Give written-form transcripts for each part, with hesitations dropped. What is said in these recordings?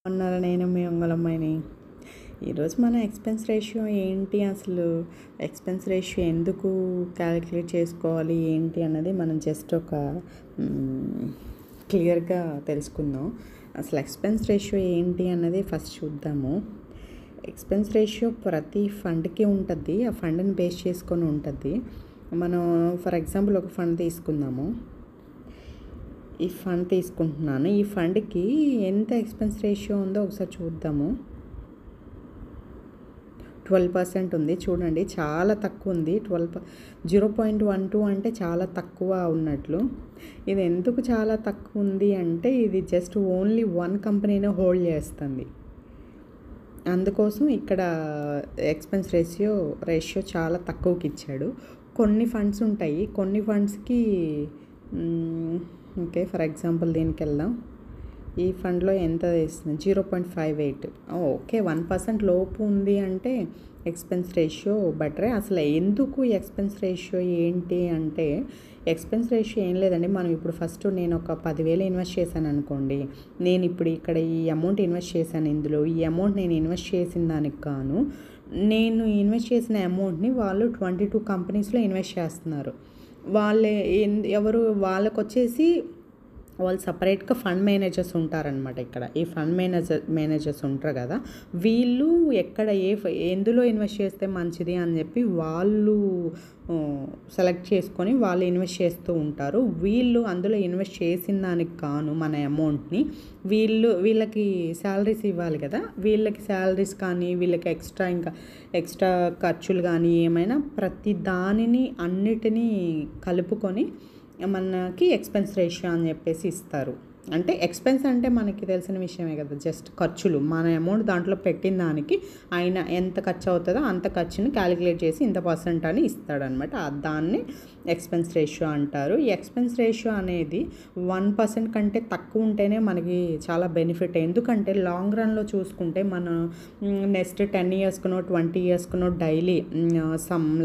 అన్నారు. నేను మీ అంగళమ్మాయిని. ఈరోజు మన ఎక్స్‌పెన్స్ రేషియో ఏంటి, అసలు ఎక్స్‌పెన్స్ రేషియో ఎందుకు క్యాలిక్యులేట్ చేసుకోవాలి ఏంటి అన్నది మనం జస్ట్ ఒక క్లియర్గా తెలుసుకుందాం. అసలు ఎక్స్‌పెన్స్ రేషియో ఏంటి అన్నది ఫస్ట్ చూద్దాము. ఎక్స్‌పెన్స్ రేషియో ప్రతి ఫండ్కి ఉంటుంది. ఆ ఫండ్ని బేస్ చేసుకొని ఉంటుంది. మనం ఫర్ ఎగ్జాంపుల్ ఒక ఫండ్ తీసుకుందాము. ఈ ఫండ్ తీసుకుంటున్నాను. ఈ ఫండ్కి ఎంత ఎక్స్‌పెన్స్ రేషియో ఉందో ఒకసారి చూద్దాము. 12% ఉంది. చూడండి, చాలా తక్కువ ఉంది. 0.12 అంటే చాలా తక్కువ ఉన్నట్లు. ఇది ఎందుకు చాలా తక్కువ ఉంది అంటే ఇది జస్ట్ ఓన్లీ వన్ కంపెనీనే హోల్డ్ చేస్తుంది. అందుకోసం ఇక్కడ ఎక్స్‌పెన్స్ రేషియో చాలా తక్కువకి ఇచ్చాడు. కొన్ని ఫండ్స్ ఉంటాయి, కొన్ని ఫండ్స్కి ఓకే, ఫర్ ఎగ్జాంపుల్ దీనికి వెళ్దాం. ఈ ఫండ్లో ఎంత ఇస్తుంది? 0.58. ఓకే, 1% లోపు ఉంది అంటే ఎక్స్‌పెన్స్ రేషియో బెటరే. అసలు ఎందుకు ఎక్స్‌పెన్స్ రేషియో ఏంటి అంటే, ఎక్స్‌పెన్స్ రేషియో ఏం లేదండి. మనం ఇప్పుడు ఫస్ట్ నేను ఒక 10,000 ఇన్వెస్ట్ చేశాను అనుకోండి. నేను ఇప్పుడు ఇక్కడ ఈ అమౌంట్ ఇన్వెస్ట్ చేశాను. ఇందులో ఈ అమౌంట్ నేను ఇన్వెస్ట్ చేసిన దానికి గాను నేను ఇన్వెస్ట్ చేసిన అమౌంట్ని వాళ్ళు 22 కంపెనీస్లో ఇన్వెస్ట్ చేస్తున్నారు. వాళ్ళే ఎవరు వాళ్ళకొచ్చేసి వాళ్ళు సపరేట్గా ఫండ్ మేనేజర్స్ ఉంటారనమాట. ఇక్కడ ఈ ఫండ్ మేనేజర్స్ ఉంటారు కదా, వీళ్ళు ఎక్కడ ఎందులో ఇన్వెస్ట్ చేస్తే మంచిది అని చెప్పి వాళ్ళు సెలెక్ట్ చేసుకొని వాళ్ళు ఇన్వెస్ట్ చేస్తూ ఉంటారు. వీళ్ళు అందులో ఇన్వెస్ట్ చేసిన దానికి కాను మన అమౌంట్ని వీళ్ళకి శాలరీస్ ఇవ్వాలి కదా, వీళ్ళకి శాలరీస్ కానీ వీళ్ళకి ఎక్స్ట్రా ఖర్చులు కానీ ఏమైనా ప్రతి దానిని అన్నిటినీ కలుపుకొని మనకి ఎక్స్‌పెన్స్ రేషియో అని చెప్పేసి ఇస్తారు. అంటే ఎక్స్‌పెన్స్ అంటే మనకి తెలిసిన విషయమే కదా, జస్ట్ ఖర్చులు. మన అమౌంట్ దాంట్లో పెట్టిన దానికి ఆయన ఎంత ఖర్చు అవుతుందో అంత ఖర్చుని క్యాలిక్యులేట్ చేసి ఇంత % అని ఇస్తాడనమాట. దాన్ని ఎక్స్‌పెన్స్ రేషియో అంటారు. ఈ ఎక్స్‌పెన్స్ రేషియో అనేది 1% కంటే తక్కువ ఉంటేనే మనకి చాలా బెనిఫిట్. ఎందుకంటే లాంగ్ రన్లో చూసుకుంటే మనం నెక్స్ట్ 10 ఇయర్స్కునో 20 ఇయర్స్కునో డైలీ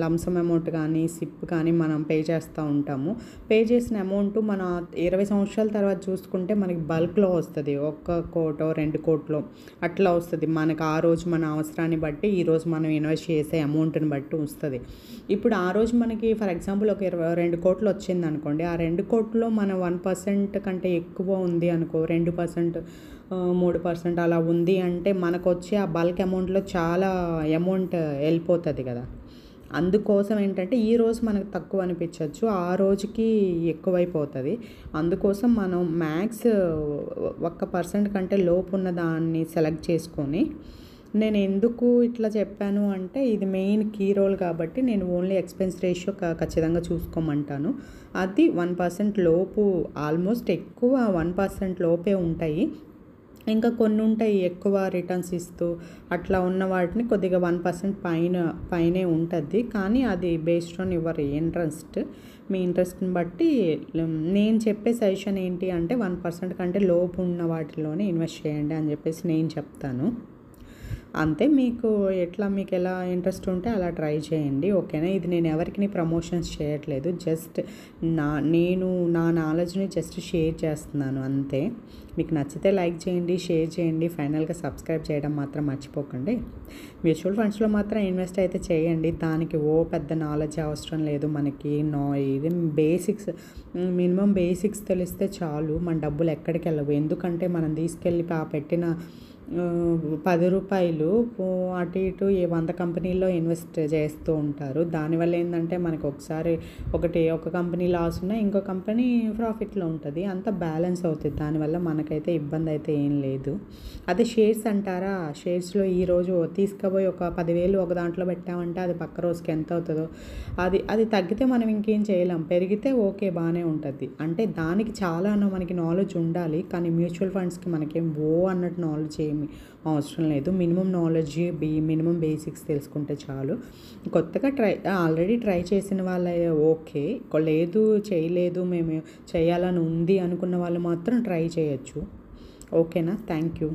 లంసమ్ అమౌంట్ కానీ సిప్ కానీ మనం పే చేస్తూ ఉంటాము. పే చేసిన అమౌంట్ మనం 20 సంవత్సరాల తర్వాత చూసుకుంటే మనకి బల్క్లో వస్తుంది. 1 కోటో 2 కోట్లో అట్లా వస్తుంది. మనకు ఆ రోజు మన అవసరాన్ని బట్టి ఈరోజు మనం ఇన్వెస్ట్ చేసే అమౌంట్ని బట్టి వస్తుంది. ఇప్పుడు ఆ రోజు మనకి ఫర్ ఎగ్జాంపుల్ ఒక 2 కోట్లు వచ్చింది అనుకోండి. ఆ 2 కోట్లో మన 1% కంటే ఎక్కువ ఉంది అనుకో, 2%, 3% అలా ఉంది అంటే మనకు వచ్చే ఆ బల్క్ అమౌంట్లో చాలా అమౌంట్ వెళ్ళిపోతుంది కదా. అందుకోసం ఏంటంటే ఈరోజు మనకు తక్కువ అనిపించవచ్చు, ఆ రోజుకి ఎక్కువైపోతుంది. అందుకోసం మనం మ్యాక్స్ 1% కంటే లోపు ఉన్న దాన్ని సెలెక్ట్ చేసుకొని, నేను ఎందుకు ఇట్లా చెప్పాను అంటే ఇది మెయిన్ కీ రోల్ కాబట్టి నేను ఓన్లీ ఎక్స్‌పెన్స్ రేషియో ఖచ్చితంగా చూసుకోమంటాను. అది 1% లోపు, ఆల్మోస్ట్ ఎక్కువ 1% లోపే ఉంటాయి. ఇంకా కొన్ని ఉంటాయి ఎక్కువ రిటర్న్స్ ఇస్తూ అట్లా ఉన్న వాటిని కొద్దిగా 1% పైనే ఉంటుంది. కానీ అది బేస్డ్ ఆన్ యువర్ ఇంట్రెస్ట్. మీ ఇంట్రెస్ట్ని బట్టి నేను చెప్పే సజెషన్ ఏంటి అంటే 1% కంటే లోపు ఉన్న వాటిలోనే ఇన్వెస్ట్ చేయండి అని చెప్పేసి నేను చెప్తాను. అంతే, మీకు ఎలా ఇంట్రెస్ట్ ఉంటే అలా ట్రై చేయండి, ఓకేనా. ఇది నేను ఎవరికి ప్రమోషన్స్ చేయట్లేదు, జస్ట్ నేను నా నాలెడ్జ్ని జస్ట్ షేర్ చేస్తున్నాను అంతే. మీకు నచ్చితే లైక్ చేయండి, షేర్ చేయండి, ఫైనల్గా సబ్స్క్రైబ్ చేయడం మాత్రం మర్చిపోకండి. మ్యూచువల్ ఫండ్స్లో మాత్రం ఇన్వెస్ట్ అయితే చేయండి. దానికి పెద్ద నాలెడ్జ్ అవసరం లేదు మనకి. ఇది మినిమం బేసిక్స్ తెలిస్తే చాలు. మన డబ్బులు ఎక్కడికి వెళ్ళవు. ఎందుకంటే మనం తీసుకెళ్ళి పెట్టిన ₹10 అటు ఇటు 100 కంపెనీల్లో ఇన్వెస్ట్ చేస్తూ ఉంటారు. దానివల్ల ఏంటంటే మనకు ఒక కంపెనీ లాస్ ఉన్నా ఇంకో కంపెనీ ప్రాఫిట్లో ఉంటుంది. అంతా బ్యాలెన్స్ అవుతుంది. దానివల్ల మనకైతే ఇబ్బంది అయితే ఏం లేదు. అదే షేర్స్ అంటారా, షేర్స్లో ఈరోజు తీసుకుపోయి ఒక 10,000 ఒక దాంట్లో పెట్టామంటే అది పక్క రోజుకి ఎంత అవుతుందో అది తగ్గితే మనం ఇంకేం చేయలేం. పెరిగితే ఓకే, బాగానే ఉంటుంది. అంటే దానికి చాలా మనకి నాలెడ్జ్ ఉండాలి. కానీ మ్యూచువల్ ఫండ్స్కి మనకేం అన్నట్టు నాలెడ్జ్ ఏమి అవసరం లేదు. మినిమం బేసిక్స్ తెలుసుకుంటే చాలు. కొత్తగా ఆల్రెడీ ట్రై చేసిన వాళ్ళే ఓకే, చేయలేదు మేము చేయాలని ఉంది అనుకున్న వాళ్ళు మాత్రం ట్రై చేయొచ్చు, ఓకేనా. Thank you.